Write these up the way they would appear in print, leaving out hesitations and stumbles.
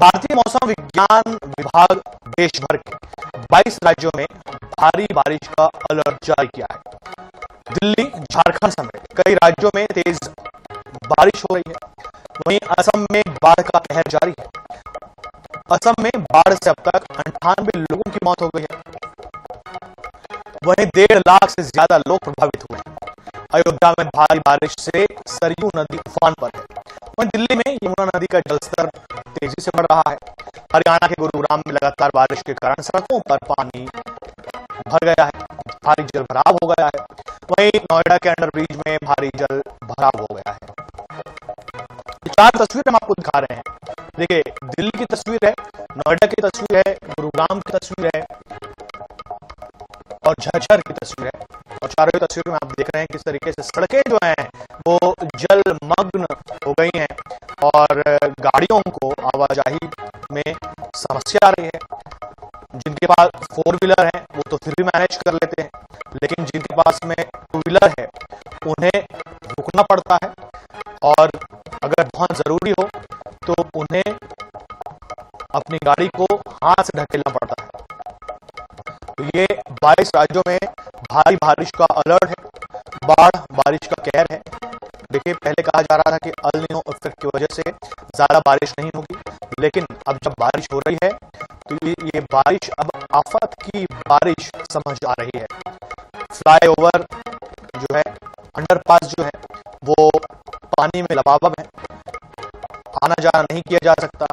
भारतीय मौसम विज्ञान विभाग देश भर के 22 राज्यों में भारी बारिश का अलर्ट जारी किया है। दिल्ली, झारखंड समेत कई राज्यों में तेज बारिश हो रही है। वहीं असम में बाढ़ का कहर जारी है। असम में बाढ़ से अब तक 98 लोगों की मौत हो गई है। वहीं 1.5 लाख से ज्यादा लोग प्रभावित हुए हैं। अयोध्या में भारी बारिश से सरयू नदी उफान पर है। वहीं दिल्ली में यमुना नदी का जलस्तर तेजी से बढ़ रहा है। हरियाणा के गुरुग्राम में लगातार बारिश के कारण सड़कों पर पानी भर गया है, भारी जल भराव हो गया है। वहीं नोएडा के अंडरब्रिज में भारी जल भराव हो गया है। 4 तस्वीर हम आपको दिखा रहे हैं। देखिए, दिल्ली की तस्वीर है, नोएडा की तस्वीर है, गुरुग्राम की तस्वीर है और झज्जर की तस्वीर है। और चारों ही तस्वीरों में आप देख रहे हैं किस तरीके से सड़कें जो हैं वो जलमग्न हो गई हैं और गाड़ियों को आवाजाही में समस्या आ रही है। जिनके पास 4 व्हीलर है वो तो फिर भी मैनेज कर लेते हैं, लेकिन जिनके पास में 2 व्हीलर है उन्हें रुकना पड़ता है और अगर बहुत जरूरी हो तो उन्हें अपनी गाड़ी को हाथ से ढकेलना पड़ता है। तो ये 22 राज्यों में भारी बारिश का अलर्ट है, बाढ़ बारिश का कहर है। देखिए, पहले कहा जा रहा था कि अल नीनो इफेक्ट की वजह से ज्यादा बारिश नहीं होगी, लेकिन अब जब बारिश हो रही है तो ये बारिश अब आफत की बारिश समझ आ रही है। फ्लाईओवर जो है, अंडरपास जो है वो पानी में लबालब है, आना जाना नहीं किया जा सकता।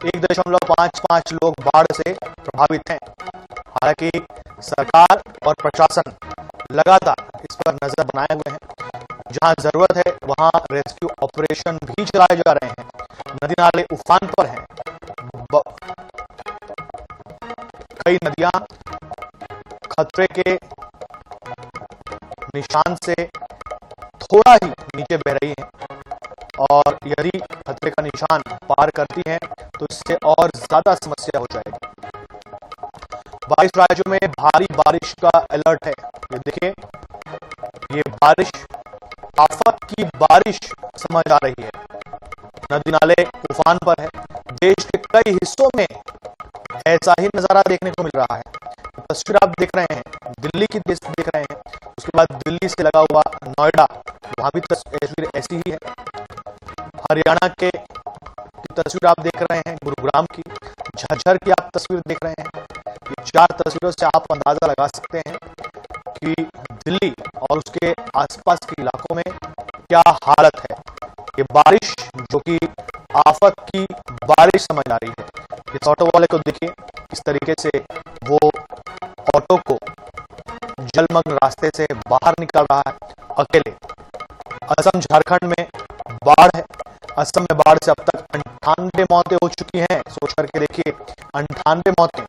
1.55 लोग बाढ़ से प्रभावित हैं। हालांकि सरकार और प्रशासन लगातार इस पर नजर बनाए हुए हैं। जहां जरूरत है वहां रेस्क्यू ऑपरेशन भी चलाए जा रहे हैं। नदी नाले उफान पर हैं। कई नदियां खतरे के निशान से थोड़ा ही नीचे बह रही हैं और यदि खतरे का निशान पार करती हैं तो इससे और ज्यादा समस्या हो जाएगी। 22 राज्यों में भारी बारिश का अलर्ट है। ये देखिए, ये बारिश आफत की बारिश समझ आ रही है। नदी नाले उफान पर है। देश के कई हिस्सों में ऐसा ही नजारा देखने को मिल रहा है। तस्वीर आप देख रहे हैं, दिल्ली की देख रहे हैं, उसके बाद दिल्ली से लगा हुआ नोएडा, वहां भी तस्वीर ऐसी ही है। हरियाणा की तस्वीर आप देख रहे हैं, गुरुग्राम की, झज्जर की आप तस्वीर देख रहे हैं। ये 4 तस्वीरों से आप अंदाजा लगा सकते हैं कि दिल्ली और उसके आसपास के इलाकों में क्या हालत है। ये बारिश जो कि आफत की बारिश समझ आ रही है। इस ऑटो वाले को देखिए किस तरीके से वो ऑटो को जलमग्न रास्ते से बाहर निकाल रहा है अकेले। असम झारखंड में बाढ़ है। असम में बाढ़ से अब तक 98 मौतें हो चुकी हैं। सोच करके देखिए, 98 मौतें,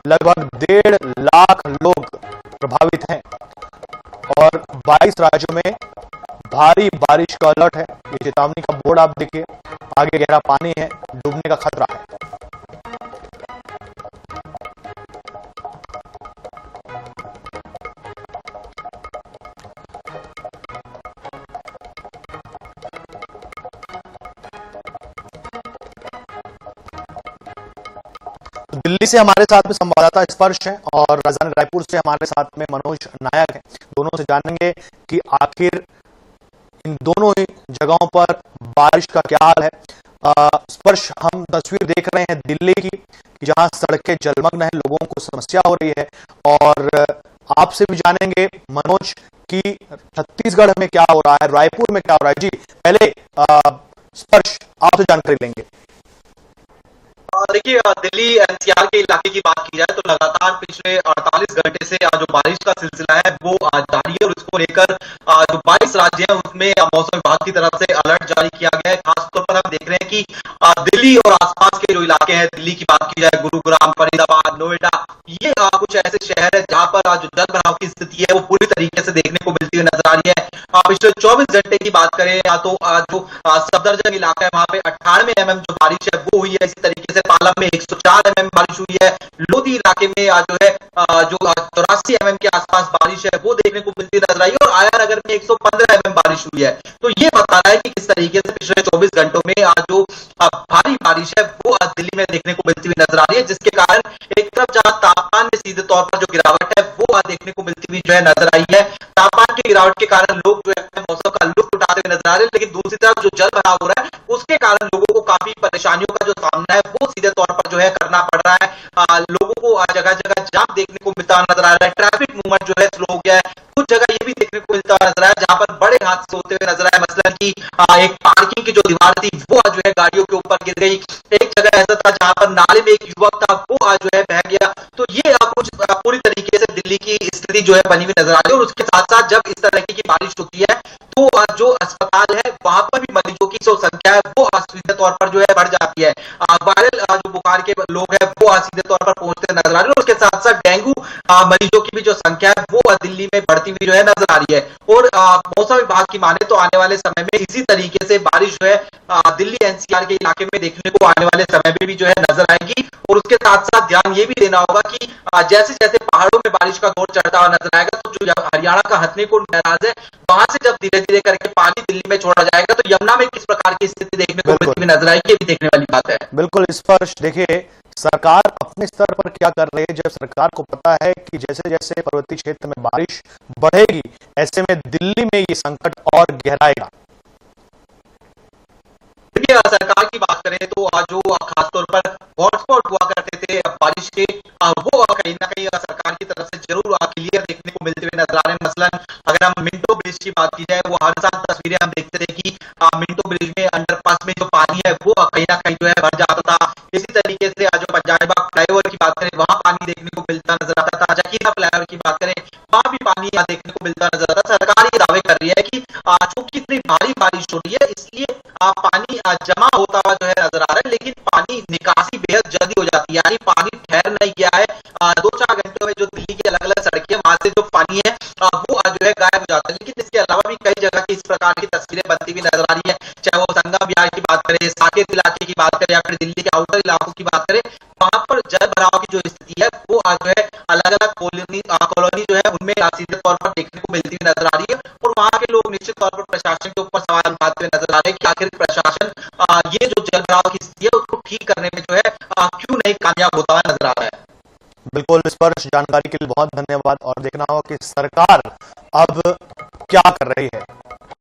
लगभग 1.5 लाख लोग प्रभावित हैं और 22 राज्यों में भारी बारिश का अलर्ट है। ये चेतावनी का बोर्ड आप देखिए, आगे गहरा पानी है, डूबने का खतरा है। दिल्ली से हमारे साथ में संवाददाता स्पर्श है और राजधानी रायपुर से हमारे साथ में मनोज नायक है। दोनों से जानेंगे कि आखिर इन दोनों ही जगहों पर बारिश का क्या हाल है। स्पर्श, हम तस्वीर देख रहे हैं दिल्ली की, जहां सड़कें जलमग्न है, लोगों को समस्या हो रही है। और आपसे भी जानेंगे मनोज कि छत्तीसगढ़ में क्या हो रहा है, रायपुर में क्या हो रहा है। जी, पहले स्पर्श, आपसे जानकारी लेंगे। देखिए, दिल्ली एनसीआर के इलाके की बात की जाए तो लगातार पिछले 48 घंटे से जो बारिश का सिलसिला है वो जारी है और इसको लेकर जो 22 राज्य हैं उसमें मौसम विभाग की तरफ से अलर्ट जारी किया गया है। खासतौर पर हम देख रहे हैं कि दिल्ली और आसपास के जो इलाके हैं, दिल्ली की बात की जाए, गुरुग्राम, फरीदाबाद, नोएडा, ये कुछ ऐसे शहर है जहां पर जो जल भराव की स्थिति है वो पूरी तरीके से देखने को मिलती हुई नजर आ रही है। पिछले 24 घंटे की बात करें तो जो सफदरजंग इलाका है वहां पे 98 mm जो बारिश है वो हुई है। इसी तरीके से पालम में 104 mm बारिश हुई है। लोधी इलाके में जो है जो 84 mm के आसपास बारिश है वो देखने को मिलती नजर आई और आया नगर में 115 mm बारिश हुई है। तो ये बता रहा है कि किस तरीके से पिछले 24 घंटों में आज जो भारी बारिश है वो आज दिल्ली में देखने को मिलती हुई नजर आ रही है, जिसके कारण एक तरफ जहां तापमान में सीधे तौर पर जो गिरावट है वो आज देखने को मिलती हुई जो है नजर आई है। तापमान की गिरावट के कारण लोग जो है मौसम का लुत्फ उठाते हुए नजर आ रहे हैं, लेकिन दूसरी तरफ जो जल भराव हो रहा है उसके कारण लोगों को काफी परेशानियों का जो सामना है वो सीधे तौर पर जो है करना पड़ रहा है। लोगों को जगह जगह जाम देखने को मिलता नजर आ रहा है, ट्रैफिक मूवमेंट जो है स्लो हो गया है। कुछ जगह ये भी देखने को मिलता नजर आया जहां पर बड़े हादसे होते हुए नजर आए, मसलन की एक पार्किंग की जो दीवार थी वो आज जो है गाड़ियों के ऊपर गिर गई। एक जगह ऐसा था जहां पर नाले में एक युवक था वो आज जो है बह गया। तो ये कुछ पूरी तरीके से दिल्ली की स्थिति जो है बनी हुई नजर आ रही है। और उसके साथ साथ जब इस तरह की बारिश होती है तो जो अस्पताल है वहां पर भी मरीजों की जो संख्या है वो सीधे तौर पर जो है बढ़ जाती है। वायरल जो बुखार के लोग हैं वो सीधे तौर पर पहुंचते नजर आ रहे हैं। उसके साथ साथ डेंगू मरीजों की भी जो संख्या है वो दिल्ली में बढ़ती हुई जो है नजर आ रही है। और मौसम विभाग की माने तो आने वाले समय में इसी तरीके से बारिश जो है दिल्ली एनसीआर के इलाके में देखने को आने वाले समय में भी जो है नजर आएगी। और उसके साथ साथ ध्यान ये भी देना होगा कि जैसे जैसे पहाड़ों में बारिश का दौर चढ़ता हुआ नजर आएगा तो जो हरियाणा का हथनीकुंड बैराज है वहां से जब धीरे धीरे करके पानी दिल्ली में छोड़ा जाएगा तो यमुना में किस प्रकार की स्थिति देखने को मिलती हुई नजर आएगी, ये भी देखने वाली बात है। बिल्कुल स्पर्श, देखिए सरकार अपने स्तर पर क्या कर रही है। जब सरकार को पता है कि जैसे जैसे पर्वतीय क्षेत्र में बारिश बढ़ेगी ऐसे में दिल्ली में ये संकट और गहराएगा। सरकार की बात करें तो जो खासतौर पर हॉटस्पॉट हुआ करते थे बारिश के वो कहीं ना कहीं सरकार की तरफ से जरूर क्लियर देखने को मिलते हुए नजर आ रहे हैं। मसलन अगर हम मिंटो ब्रिज की बात की जाए वो हर साल तस्वीरें हम देखते थे कि मिंटो ब्रिज में अंडरपास में जो पानी है वो कहीं ना कहीं जो है भर जाता था। इसी तरीके से जो पंजाबी बाग फ्लाईओवर की बात करें वहां पानी देखने को मिलता नजर आता था। जकीरा फ्लाईओवर की बात करें वहां भी पानी देखने को मिलता नजर आता। सरकार ये दावे कर रही है कि चूंकि इतनी भारी बारिश हो रही है इसलिए पानी जमा होता हुआ जो है नजर आ रहा है, लेकिन पानी निकासी बेहद जल्दी हो जाती है, यानी पानी ठहर नहीं गया है। 2-4 घंटों में जो दिल्ली की अलग अलग सड़कें वहां से जो पानी है वो जो है गायब हो जाता है। लेकिन इसके अलावा भी कई जगह की इस प्रकार की तस्वीरें बनती हुई नजर आ रही है, चाहे वो संगम विहार की बात करें, साकेत इलाके की बात करें या फिर दिल्ली के आउटर इलाकों की बात करें, वहां पर जल भराव की जो स्थिति है वो जो है अलग अलग कॉलोनी जो है उनमें सीधे तौर पर देखने को मिलती हुई नजर आ रही है। और वहां के लोग निश्चित तौर पर प्रशासन के ऊपर सवाल उठाते हुए नजर आ रहे हैं कि आखिर प्रशासन ये जो जल भराव की स्थिति है उसको ठीक करने में जो है क्यों नहीं कामयाब होता हुआ नजर आ रहा है। बिल्कुल स्पर्श, जानकारी के लिए बहुत धन्यवाद। और देखना होगा कि सरकार अब क्या कर रही है।